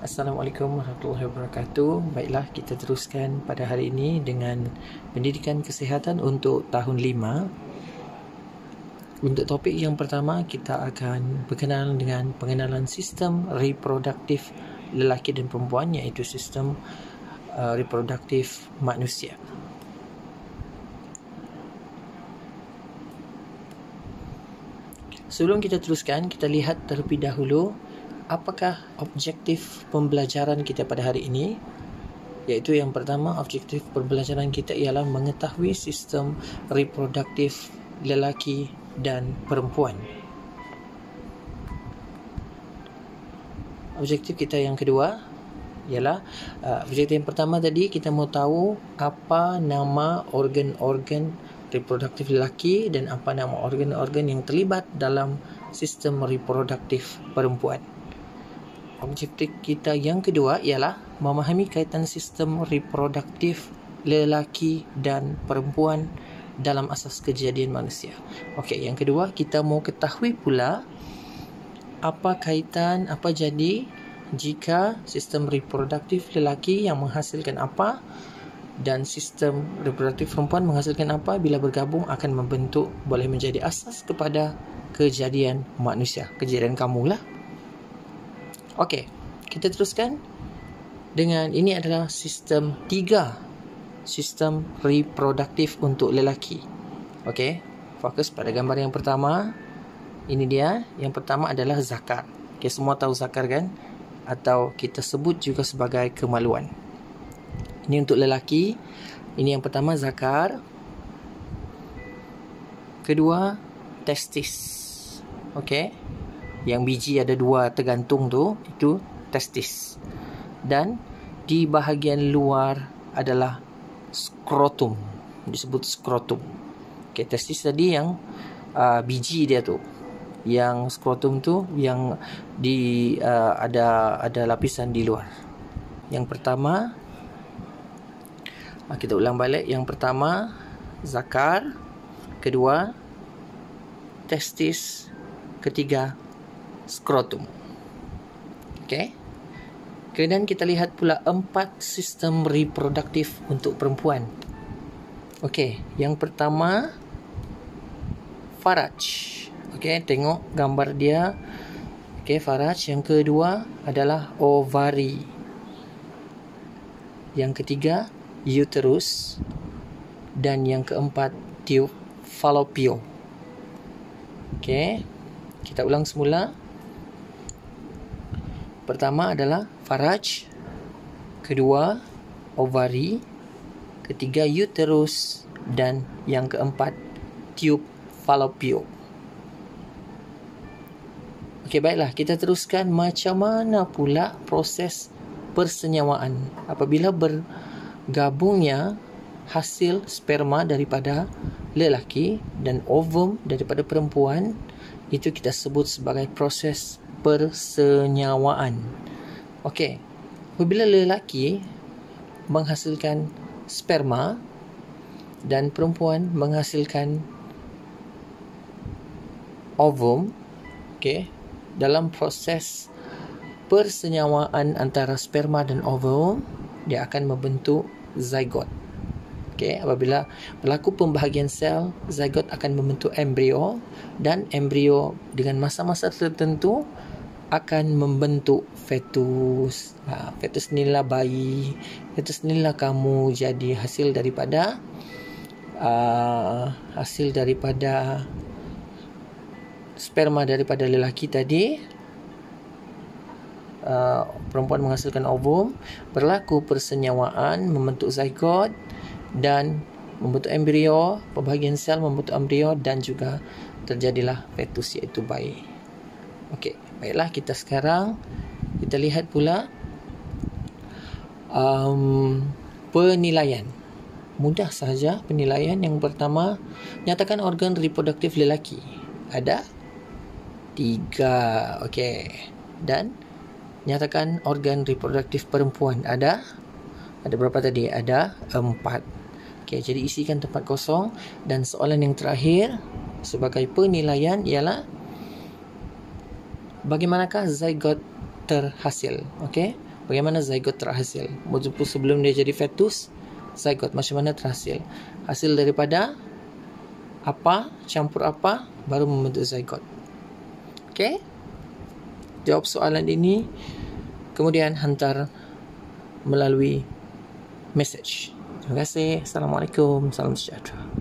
Assalamualaikum warahmatullahi wabarakatuh. Baiklah, kita teruskan pada hari ini dengan pendidikan kesihatan untuk tahun 5. Untuk topik yang pertama, kita akan berkenalan dengan pengenalan sistem reproduktif lelaki dan perempuan, iaitu sistem reproduktif manusia. Sebelum kita teruskan, kita lihat terlebih dahulu apakah objektif pembelajaran kita pada hari ini. Iaitu yang pertama, objektif pembelajaran kita ialah mengetahui sistem reproduktif lelaki dan perempuan. Objektif kita yang kedua ialah objektif yang pertama tadi, kita mau tahu apa nama organ-organ reproduktif lelaki dan apa nama organ-organ yang terlibat dalam sistem reproduktif perempuan. Objektif kita yang kedua ialah memahami kaitan sistem reproduktif lelaki dan perempuan dalam asas kejadian manusia. Okey, yang kedua kita mau ketahui pula apa kaitan, apa jadi jika sistem reproduktif lelaki yang menghasilkan apa dan sistem reproduktif perempuan menghasilkan apa, bila bergabung akan membentuk, boleh menjadi asas kepada kejadian manusia, kejadian kamu lah. Okey, kita teruskan dengan ini adalah sistem 3, sistem reproduktif untuk lelaki. Okey, fokus pada gambar yang pertama. Ini dia, yang pertama adalah zakar. Okey, semua tahu zakar kan? Atau kita sebut juga sebagai kemaluan. Ini untuk lelaki. Ini yang pertama, zakar. Kedua, testis. Okey, yang biji ada 2 tergantung tu, itu testis. Dan di bahagian luar adalah skrotum, disebut skrotum. Okey, testis tadi yang biji dia tu. Yang skrotum tu yang ada lapisan di luar. Yang pertama, kita ulang balik. Yang pertama, zakar. Kedua, testis. Ketiga, skrotum. Okey. Kemudian kita lihat pula 4 sistem reproduktif untuk perempuan. Okey, yang pertama faraj. Okey, tengok gambar dia. Okey, faraj. Yang kedua adalah ovari. Yang ketiga uterus dan yang keempat tube fallopian. Okey. Kita ulang semula. Pertama adalah faraj, kedua ovari, ketiga uterus dan yang keempat tube fallopian. Okey, baiklah, kita teruskan macam mana pula proses persenyawaan apabila bergabungnya hasil sperma daripada lelaki dan ovum daripada perempuan. Itu kita sebut sebagai proses persenyawaan. Okey, apabila lelaki menghasilkan sperma dan perempuan menghasilkan ovum, okey, dalam proses persenyawaan antara sperma dan ovum, dia akan membentuk zygot. Okay, apabila berlaku pembahagian sel, zygot akan membentuk embrio dan embrio dengan masa-masa tertentu akan membentuk fetus. Fetus inilah bayi, fetus inilah kamu, jadi hasil daripada sperma daripada lelaki tadi. Perempuan menghasilkan ovum, berlaku persenyawaan, membentuk zygot dan membentuk embrio, pembahagian sel membentuk embrio dan juga terjadilah fetus, iaitu bayi. Okey, baiklah, kita sekarang kita lihat pula penilaian. Mudah sahaja penilaian. Yang pertama, nyatakan organ reproduktif lelaki. Ada 3. Okey. Dan nyatakan organ reproduktif perempuan. Ada berapa tadi? Ada 4. Okey, jadi isikan tempat kosong. Dan soalan yang terakhir sebagai penilaian ialah bagaimanakah zygot terhasil. Okey, Bagaimana zygote terhasil? Sebelum dia jadi fetus, zygote macam mana terhasil? Hasil daripada apa, campur apa, baru membentuk zygote. Okey? Jawab soalan ini, kemudian hantar melalui message. Terima kasih. Assalamualaikum. Salam sejahtera.